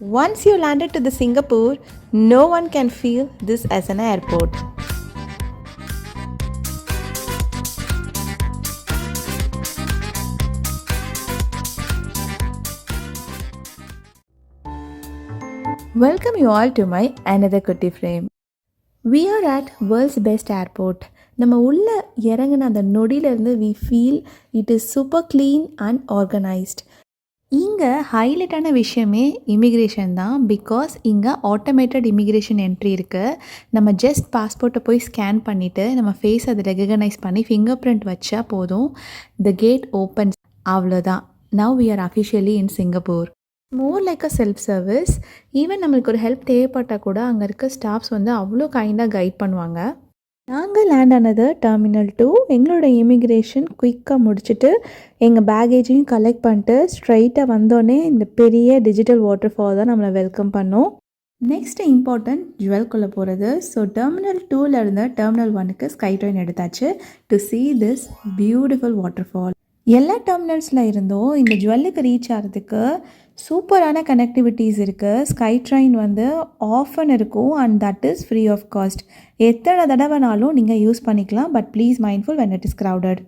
Once you landed to the Singapore, no one can feel this as an airport. Welcome you all to my another குட்டி frame. We are at world's best airport. நம்ம உள்ள இறங்கின அந்த நொடியிலேருந்து we feel it is super clean and organized. இங்கே ஹைலைட்டான விஷயமே immigration தான். Because இங்கே automated immigration entry இருக்குது. நம்ம ஜஸ்ட் பாஸ்போர்ட்டை போய் ஸ்கேன் பண்ணிவிட்டு நம்ம ஃபேஸ் அதை ரெகக்னைஸ் பண்ணி ஃபிங்கர் பிரிண்ட் வச்சா போதும், த கேட் ஓப்பன்ஸ். அவ்வளோதான். Now we are officially in Singapore. More like a self service. Even நம்மளுக்கு ஒரு ஹெல்ப் தேவைப்பட்டால் கூட அங்கே இருக்க ஸ்டாஃப்ஸ் வந்து அவ்வளோ கைண்டாக கைட் பண்ணுவாங்க. நாங்கள் லேண்ட் ஆனது டெர்மினல் 2. எங்களோட இமிக்ரேஷன் குயிக்காக முடிச்சுட்டு எங்கள் பேகேஜையும் கலெக்ட் பண்ணிட்டு ஸ்ட்ரைட்டாக வந்தோடனே இந்த பெரிய டிஜிட்டல் வாட்டர் ஃபால் தான் நம்மளை வெல்கம் பண்ணோம். நெக்ஸ்ட் இம்பார்ட்டன்ட் ஜுவல்குள்ளே போகிறது. ஸோ டெர்மினல் 2ல் இருந்து டெர்மினல் 1க்கு ஸ்கை ட்ரெயின் எடுத்தாச்சு to see this beautiful water fall. எல்லா டெர்மினல்ஸில் இருந்தும் இந்த ஜுவல்லுக்கு ரீச் ஆகிறதுக்கு சூப்பரான கனெக்டிவிட்டிஸ் இருக்குது. ஸ்கை ட்ரெயின் வந்து ஆஃபன் இருக்கும் and that is free of cost. எத்தனை தடவைனாலும் நீங்கள் யூஸ் பண்ணிக்கலாம். But please mindful when it is crowded.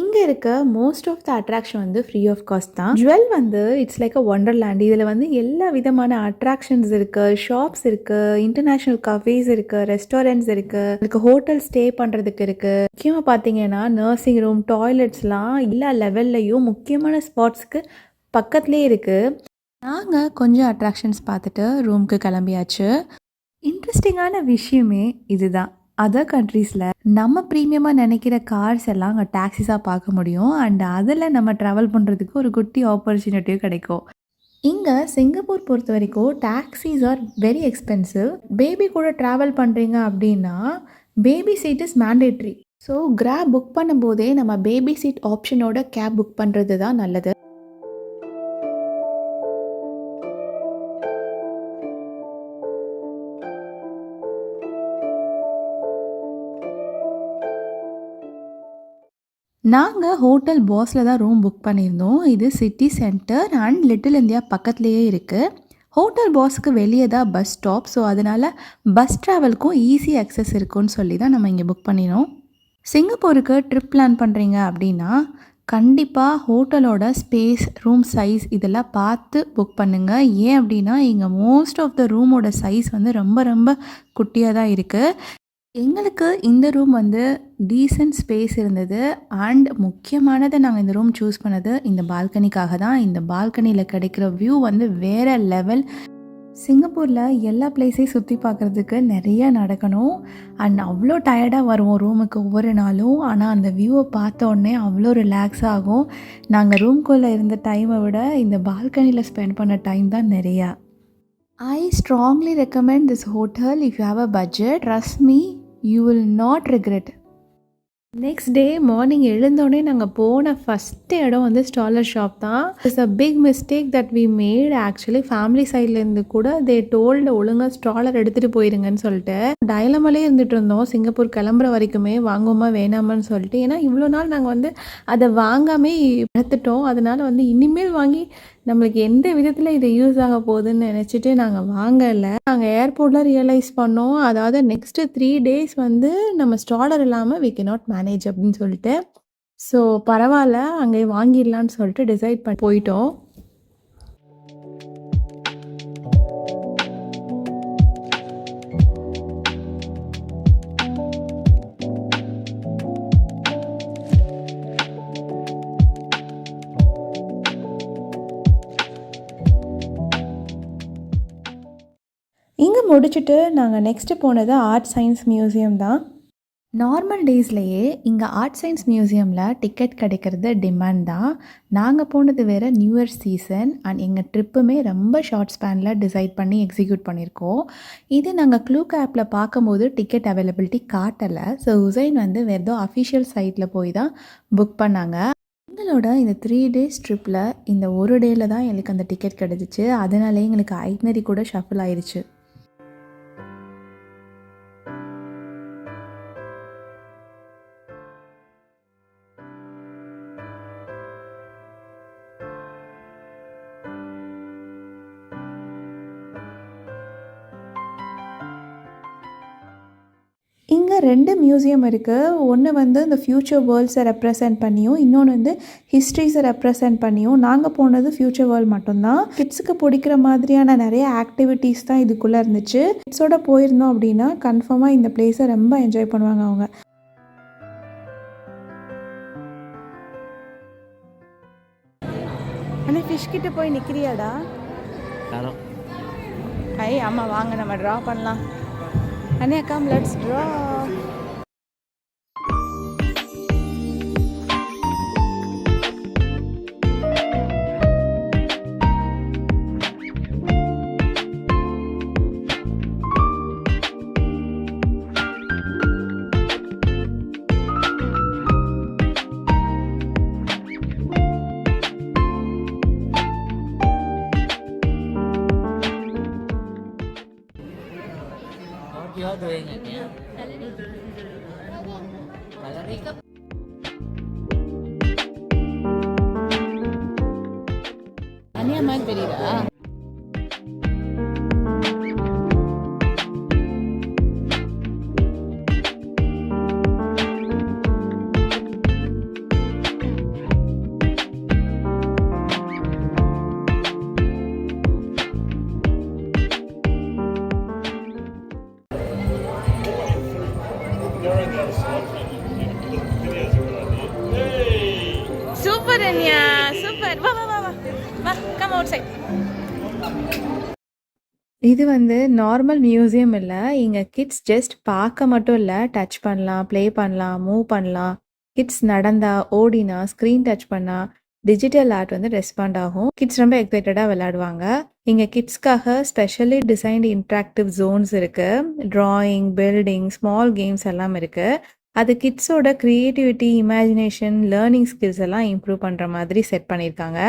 இங்கே இருக்க மோஸ்ட் ஆஃப் த அட்ராக்ஷன் வந்து ஃப்ரீ ஆஃப் காஸ்ட் தான். ஜுவல் வந்து இட்ஸ் லைக் அ ஒண்டர்லேண்ட். இதில் வந்து எல்லா விதமான அட்ராக்ஷன்ஸ் இருக்குது, ஷாப்ஸ் இருக்குது, இன்டர்நேஷ்னல் கஃபேஸ் இருக்குது, ரெஸ்டாரண்ட்ஸ் இருக்குது, இதுக்கு ஹோட்டல் ஸ்டே பண்ணுறதுக்கு இருக்குது. முக்கியமாக பார்த்தீங்கன்னா நர்சிங் ரூம், டாய்லெட்ஸ்லாம் எல்லா லெவல்லையும் முக்கியமான ஸ்பாட்ஸ்க்கு பக்கத்துலேயே இருக்குது. நாங்கள் கொஞ்சம் அட்ராக்ஷன்ஸ் பார்த்துட்டு ரூமுக்கு கிளம்பியாச்சு. இன்ட்ரெஸ்டிங்கான விஷயமே இதுதான். அதர் கண்ட்ரீஸில் நம்ம ப்ரீமியமாக நினைக்கிற கார்ஸ் எல்லாம் அங்கே டாக்ஸிஸாக பார்க்க முடியும். அண்ட் அதில் நம்ம ட்ராவல் பண்ணுறதுக்கு ஒரு குட்டி ஆப்பர்ச்சுனிட்டியும் கிடைக்கும். இங்கே சிங்கப்பூர் பொறுத்த வரைக்கும் taxis are very expensive. Baby கூட ட்ராவல் பண்ணுறீங்க அப்படின்னா baby seat is mandatory. So Grab book பண்ணும்போதே நம்ம பேபி சீட் ஆப்ஷனோட கேப் புக் பண்ணுறது தான் நல்லது. நாங்கள் ஹோட்டல் பாஸில் தான் ரூம் புக் பண்ணியிருந்தோம். இது city centre and little India பக்கத்துலேயே இருக்குது. ஹோட்டல் பாஸுக்கு வெளியே தான் பஸ் ஸ்டாப். ஸோ அதனால் பஸ் ட்ராவலுக்கும் ஈஸி அக்சஸ் இருக்குன்னு சொல்லி தான் நம்ம இங்கே புக் பண்ணினோம். சிங்கப்பூருக்கு ட்ரிப் பிளான் பண்ணுறீங்க அப்படின்னா கண்டிப்பாக ஹோட்டலோட ஸ்பேஸ், ரூம் சைஸ் இதெல்லாம் பார்த்து புக் பண்ணுங்கள். ஏன் அப்படின்னா இங்கே மோஸ்ட் ஆஃப் த ரூமோட சைஸ் வந்து ரொம்ப ரொம்ப குட்டியாக தான் இருக்குது. எங்களுக்கு இந்த ரூம் வந்து டீசன்ட் ஸ்பேஸ் இருந்தது. அண்ட் முக்கியமானதை நாங்கள் இந்த ரூம் சூஸ் பண்ணது இந்த பால்கனிக்காக தான். இந்த பால்கனியில் கிடைக்கிற வியூ வந்து வேறு லெவல். சிங்கப்பூரில் எல்லா பிளேஸையும் சுற்றி பார்க்குறதுக்கு நிறையா நடக்கணும். அண்ட் அவ்வளோ டயர்டாக வருவோம் ரூமுக்கு ஒவ்வொரு நாளும். ஆனால் அந்த வியூவை பார்த்த உடனே அவ்வளோ ரிலாக்ஸ் ஆகும். நாங்கள் ரூம்குள்ளே இருந்த டைமை விட இந்த பால்கனியில் ஸ்பெண்ட் பண்ண டைம் தான் நிறையா. I strongly recommend this hotel if you have a budget. Trust me, you will not regret. Next day morning எழுந்தோடனே நாங்கள் போன ஃபஸ்ட்டு இடம் வந்து ஸ்டாலர் ஷாப் தான். It's a big mistake that we made. Actually family சைட்லேருந்து கூட தே told ஒழுங்காக ஸ்டாலர் எடுத்துகிட்டு போயிருங்கன்னு சொல்லிட்டு டைலமாலே இருந்துகிட்டு இருந்தோம். சிங்கப்பூர் கிளம்புற வரைக்குமே வாங்குவோமா வேணாமான்னு சொல்லிட்டு. ஏன்னா இவ்வளோ நாள் நாங்கள் வந்து அதை வாங்காமே எடுத்துட்டோம். அதனால் வந்து இனிமேல் வாங்கி நம்மளுக்கு எந்த விதத்தில் இது யூஸ் ஆக போகுதுன்னு நினச்சிட்டு நாங்கள் வாங்கலை. நாங்கள் ஏர்போர்ட்டில் ரியலைஸ் பண்ணோம், அதாவது நெக்ஸ்ட்டு 3 days வந்து நம்ம ஸ்டாலர் இல்லாமல் வி கேன் நாட் மேனேஜ் அப்படின்னு சொல்லிட்டு. ஸோ பரவாயில்ல அங்கே வாங்கிடலான்னு சொல்லிட்டு டிசைட் பண்ணி போயிட்டோம். இங்கே முடிச்சுட்டு நாங்கள் நெக்ஸ்ட்டு போனது ஆர்ட் சயின்ஸ் மியூசியம் தான். நார்மல் டேஸ்லையே இங்கே ஆர்ட் சயின்ஸ் மியூசியமில் டிக்கெட் கிடைக்கிறது டிமாண்ட் தான். நாங்கள் போனது வேறு நியூ இயர் சீசன் அண்ட் எங்கள் ட்ரிப்புமே ரொம்ப ஷார்ட் ஸ்பேனில் டிசைட் பண்ணி எக்ஸிக்யூட் பண்ணியிருக்கோம். இது நாங்கள் க்ளூக் ஆப்பில் பார்க்கும்போது டிக்கெட் அவைலபிலிட்டி காட்டலை. ஸோ ஹுசைன் வந்து வேறு ஏதோ அஃபிஷியல் சைட்டில் போய் தான் புக் பண்ணாங்க. எங்களோட இந்த 3 days ட்ரிப்பில் இந்த ஒரு டேயில் தான் எங்களுக்கு அந்த டிக்கெட் கிடச்சிச்சு. அதனாலே எங்களுக்கு ஐட்னரி கூட ஷஃபில் ஆயிடுச்சு. 2 மியூசியம் இருக்குது. ஒன்று வந்து இந்த ஃப்யூச்சர் வேர்ல்ட்ஸை ரெப்ரசன்ட் பண்ணியும், இன்னொன்று வந்து ஹிஸ்ட்ரிஸை ரெப்ரசன்ட் பண்ணியும். நாங்கள் போனது ஃப்யூச்சர் வேர்ல்ட் மட்டும்தான். கிட்ஸுக்கு பிடிக்கிற மாதிரியான நிறைய ஆக்டிவிட்டீஸ் தான் இதுக்குள்ளே இருந்துச்சு. கிட்ஸோட போயிருந்தோம் அப்படின்னா கன்ஃபார்மாக இந்த பிளேஸை ரொம்ப என்ஜாய் பண்ணுவாங்க அவங்க. ஆனால் ஃபிஷ் கிட்ட போய் நிற்கிறியாடா? ஐ ஆமாம், வாங்க நம்ம ட்ரா பண்ணலாம். அண்ணே கம் லெட்ஸ் ட்ரா. அண்ணியா மாதிரி தெரியுதா? சூப்பர் அண்ணியா, சூப்பர். வா வா வா வா வா, கம் அவுட் சைட். இது வந்து நார்மல் மியூசியம் இல்லை. இங்கே கிட்ஸ் ஜஸ்ட் பார்க்க மட்டும் இல்லை, டச் பண்ணலாம், ப்ளே பண்ணலாம், மூவ் பண்ணலாம். கிட்ஸ் நடந்தா, ஓடினா, ஸ்க்ரீன் டச் பண்ணா டிஜிட்டல் ஆர்ட் வந்து ரெஸ்பாண்ட் ஆகும். கிட்ஸ் ரொம்ப எக்ஸைட்டடாக விளையாடுவாங்க. இங்கே கிட்ஸ்க்காக ஸ்பெஷலி டிசைன்டு இன்ட்ராக்டிவ் ஜோன்ஸ் இருக்குது. ட்ராயிங், பில்டிங், ஸ்மால் கேம்ஸ் எல்லாம் இருக்குது. அது கிட்ஸோட க்ரியேட்டிவிட்டி, இமேஜினேஷன், லேர்னிங் ஸ்கில்ஸ் எல்லாம் இம்ப்ரூவ் பண்ணுற மாதிரி செட் பண்ணியிருக்காங்க.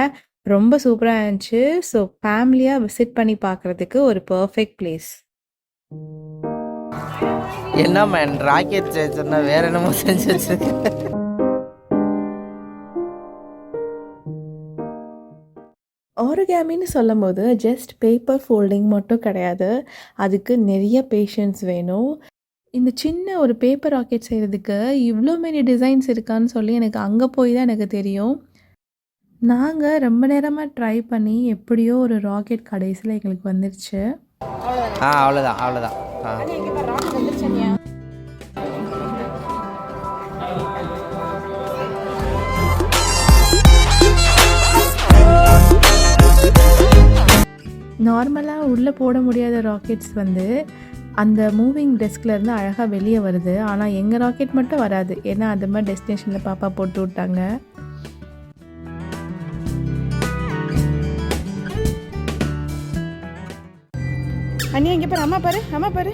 ரொம்ப சூப்பராக இருந்துச்சு. ஸோ ஃபேமிலியாக விசிட் பண்ணி பார்க்குறதுக்கு ஒரு பர்ஃபெக்ட் பிளேஸ். என்ன மேன், ராக்கெட் சொன்னா வேற என்னமோ செஞ்சு வச்சிருக்கேன். ஆரிகாமின்னு சொல்லும் போது ஜஸ்ட் பேப்பர் ஃபோல்டிங் மட்டும் கிடையாது, அதுக்கு நிறைய பேஷன்ஸ் வேணும். இந்த சின்ன ஒரு பேப்பர் ராக்கெட் செய்கிறதுக்கு இவ்வளோ மெனி டிசைன்ஸ் இருக்கான்னு சொல்லி எனக்கு அங்கே போய் தான் எனக்கு தெரியும். நாங்கள் ரொம்ப நேரமாக ட்ரை பண்ணி எப்படியோ ஒரு ராக்கெட் கடைசியில் எங்களுக்கு வந்துருச்சு. அவ்வளோதான் அவ்வளோதான். நார்மலாக உள்ளே போட முடியாத ராக்கெட்ஸ் வந்து அந்த மூவிங் டெஸ்க்லேருந்து அழகாக வெளியே வருது. ஆனால் எங்கள் ராக்கெட் மட்டும் வராது, ஏன்னா அது மாதிரி டெஸ்டினேஷனில் பாப்பா போட்டு விட்டாங்க. அண்ணா இங்கே பாரு, அம்மா பாரு, அம்மா பாரு.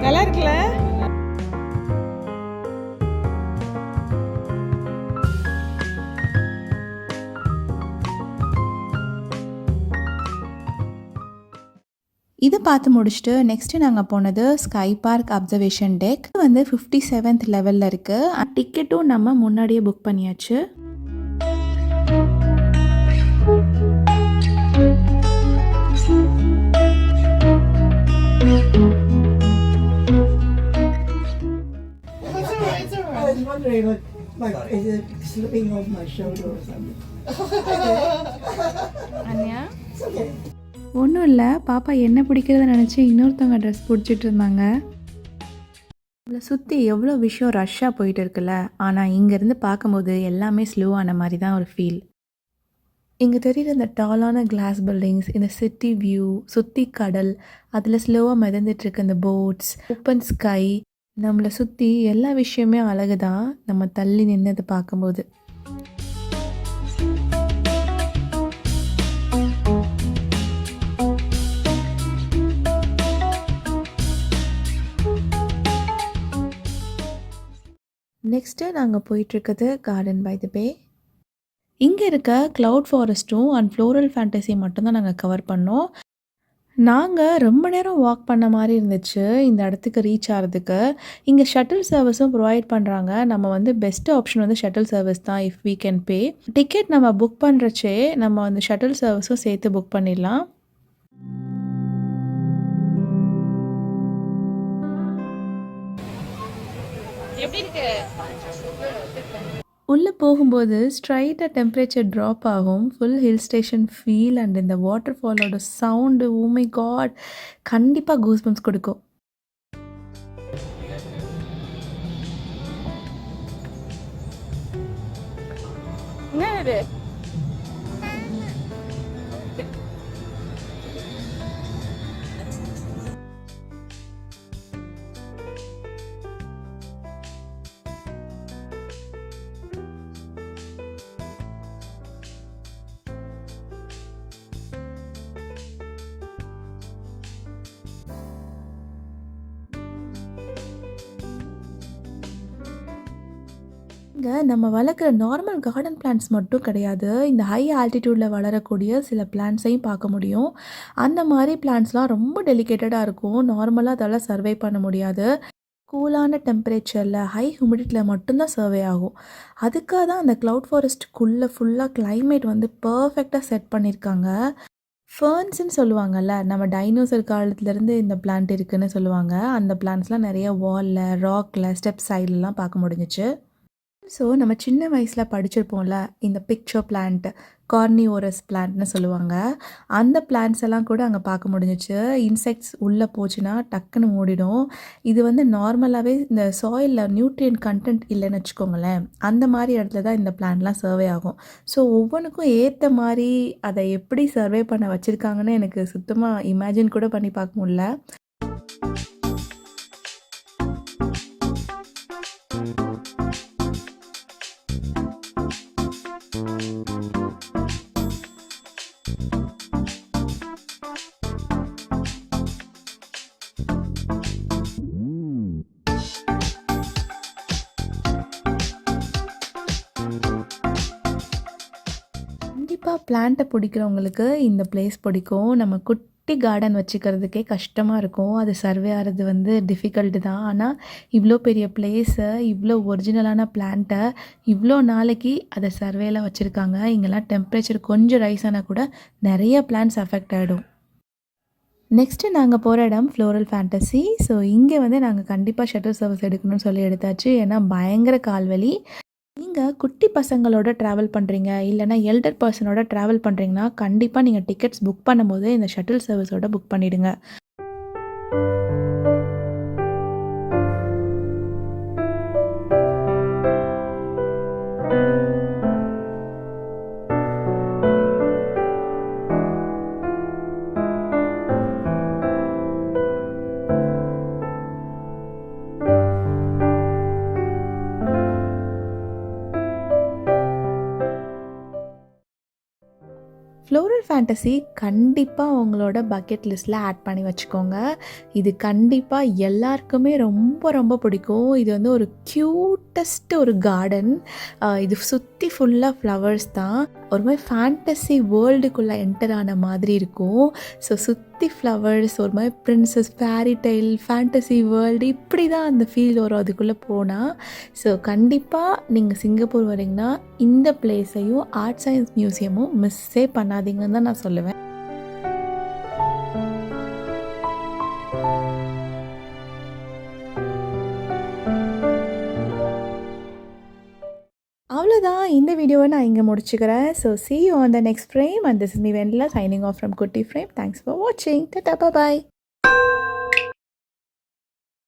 நல்லா இருக்குல்ல? இதை பார்த்து முடிச்சுட்டு நெக்ஸ்ட்டு நாங்கள் போனது ஸ்கை பார்க் அப்சர்வேஷன் டெக். வந்து 57th லெவலில் இருக்குது. டிக்கெட்டும் நம்ம முன்னாடியே புக் பண்ணியாச்சு. அண்ணியா ஒன்றும் இல்லை, பாப்பா என்ன பிடிக்கிறத நினச்சி இன்னொருத்தவங்க ட்ரெஸ் பிடிச்சிட்டு இருந்தாங்க. நம்மளை சுற்றி எவ்வளோ விஷயம் ரஷ்ஷாக போயிட்டு இருக்குல்ல, ஆனால் இங்கேருந்து பார்க்கும்போது எல்லாமே ஸ்லோவான மாதிரி தான் ஒரு ஃபீல். இங்கே தெரியுற இந்த டாலான கிளாஸ் பில்டிங்ஸ், இந்த சிட்டி வியூ, சுற்றி கடல், அதில் ஸ்லோவாக மிதந்துட்டுருக்கு இந்த போட்ஸ், ஓப்பன் ஸ்கை, நம்மளை சுற்றி எல்லா விஷயமே அழகு தான் நம்ம தள்ளி நின்று அதை பார்க்கும்போது. நெக்ஸ்ட்டு நாங்கள் போயிட்டுருக்கிறது கார்டன் பை தி பே. இங்கே இருக்க க்ளவுட் ஃபாரஸ்ட்டும் அண்ட் ஃப்ளோரல் ஃபேண்டசி மட்டும்தான் நாங்கள் கவர் பண்ணோம். நாங்கள் ரொம்ப நேரம் வாக் பண்ண மாதிரி இருந்துச்சு இந்த இடத்துக்கு ரீச் ஆகிறதுக்கு. இங்கே ஷட்டில் சர்வீஸும் ப்ரொவைட் பண்ணுறாங்க. நம்ம வந்து பெஸ்ட் ஆப்ஷன் வந்து ஷட்டில் சர்வீஸ் தான் if we can pay. Ticket நம்ம புக் பண்ணுறச்சே நம்ம வந்து ஷட்டில் சர்வீஸும் சேர்த்து புக் பண்ணிடலாம். உள்ளே போகும்போது ஸ்ட்ரைட்டாக டெம்பரேச்சர் ட்ராப் ஆகும். Full hill station feel and இந்த வாட்டர் ஃபாலோட சவுண்டு, ஓ மை காட், கண்டிப்பாக கூஸ் பம்ப்ஸ் கொடுக்கும். இங்கே நம்ம வளர்க்குற நார்மல் கார்டன் பிளான்ட்ஸ் மட்டும் கிடையாது. இந்த ஹை ஆல்டிடியூடில் வளரக்கூடிய சில பிளான்ட்ஸையும் பார்க்க முடியும். அந்த மாதிரி பிளான்ட்ஸ்லாம் ரொம்ப டெலிகேட்டடாக இருக்கும். நார்மலாக அதெல்லாம் சர்வை பண்ண முடியாது. கூலான டெம்பரேச்சரில் ஹை ஹியூமிடிட்டியில் மட்டும்தான் சர்வே ஆகும். அதுக்காக தான் அந்த க்ளவுட் ஃபாரஸ்ட்டுக்குள்ளே ஃபுல்லாக கிளைமேட் வந்து பர்ஃபெக்டாக செட் பண்ணியிருக்காங்க. ஃபர்ன்ஸ்ன்னு சொல்லுவாங்கல்ல, நம்ம டைனோசர் காலத்துலேருந்து இந்த பிளான்ட் இருக்குதுன்னு சொல்லுவாங்க. அந்த பிளான்ட்ஸ்லாம் நிறைய வாலில், ராக்கில், ஸ்டெப் சைட்லலாம் பார்க்க முடிஞ்சிச்சு. ஸோ நம்ம சின்ன வயசில் படிச்சிருப்போம்ல, இந்த பிக்சர் பிளான்ட், கார்னிவோரஸ் பிளான்ட்னு சொல்லுவாங்க. அந்த பிளான்ட்ஸ் எல்லாம் கூட அங்கே பார்க்க முடிஞ்சிச்சு. இன்செக்ட்ஸ் உள்ளே போச்சுன்னா டக்குன்னு மூடிடும். இது வந்து நார்மலாகவே இந்த சாயிலில் நியூட்ரியன்ட் கண்டென்ட் இல்லைன்னு வச்சுக்கோங்களேன், அந்த மாதிரி இடத்துல தான் இந்த பிளான்ட்லாம் சர்வே ஆகும். ஸோ ஒவ்வொன்றுக்கும் ஏற்ற மாதிரி அதை எப்படி சர்வே பண்ண வச்சுருக்காங்கன்னு எனக்கு சுத்தமாக இமேஜின் கூட பண்ணி பார்க்க முடியல. கண்டிப்பாக பிளான்ட்டை பிடிக்கிறவங்களுக்கு இந்த பிளேஸ் பிடிக்கும். நம்ம குட்டி கார்டன் வச்சுக்கிறதுக்கே கஷ்டமாக இருக்கும். அது சர்வே ஆகிறது வந்து டிஃபிகல்ட்டு தான். ஆனால் இவ்வளோ பெரிய பிளேஸை, இவ்வளோ ஒரிஜினலான பிளான்ட்டை இவ்வளோ நாளைக்கு அதை சர்வேல வச்சுருக்காங்க. இங்கெல்லாம் டெம்பரேச்சர் கொஞ்சம் ரைஸ் ஆனால் கூட நிறைய பிளான்ட்ஸ் அஃபெக்ட் ஆகிடும். நெக்ஸ்ட்டு நாங்கள் போகிற இடம் ஃப்ளோரல் ஃபேண்டசி. ஸோ இங்கே வந்து நாங்கள் கண்டிப்பாக ஷட்டில் சர்வீஸ் எடுக்கணும்னு சொல்லி எடுத்தாச்சு. ஏன்னா பயங்கர கால்வலி. நீங்கள் குட்டி பசங்களோட ட்ராவல் பண்ணுறீங்க, இல்லைனா எல்டர் பர்சனோட ட்ராவல் பண்ணுறீங்கன்னா கண்டிப்பாக நீங்கள் டிக்கெட்ஸ் புக் பண்ணும்போது இந்த ஷட்டில் சர்வீஸோட புக் பண்ணிவிடுங்க. ஃப்ளோரல் ஃபேண்டசி கண்டிப்பாக உங்களோட பக்கெட் லிஸ்ட்டில் ஆட் பண்ணி வச்சுக்கோங்க. இது கண்டிப்பாக எல்லாருக்குமே ரொம்ப ரொம்ப பிடிக்கும். இது வந்து ஒரு க்யூட்டஸ்ட் ஒரு கார்டன். இது சுற்றி ஃபுல்லாக ஃப்ளவர்ஸ் தான். ஒரு மாதிரி ஃபேண்டசி வேர்ல்டுக்குள்ளே என்டர் ஆன மாதிரி இருக்கும். ஸோ சுற்றி ஃப்ளவர்ஸ், ஒரு மாதிரி princess, fairy tale, fantasy world, இப்படி தான் அந்த ஃபீல் வரும் அதுக்குள்ளே போனால். ஸோ கண்டிப்பாக நீங்கள் சிங்கப்பூர் வரீங்கன்னா இந்த பிளேஸையும் ஆர்ட் சயின்ஸ் மியூசியமும் மிஸ்ஸே பண்ணாதீங்கன்னு தான் நான் சொல்லுவேன். அவ்வளோதான், இந்த வீடியோவை நான் இங்கே முடிச்சுக்கிறேன். So see you on the next frame and this is me Vendla signing off from Kutti Frame. Thanks for watching. Tata, bye bye.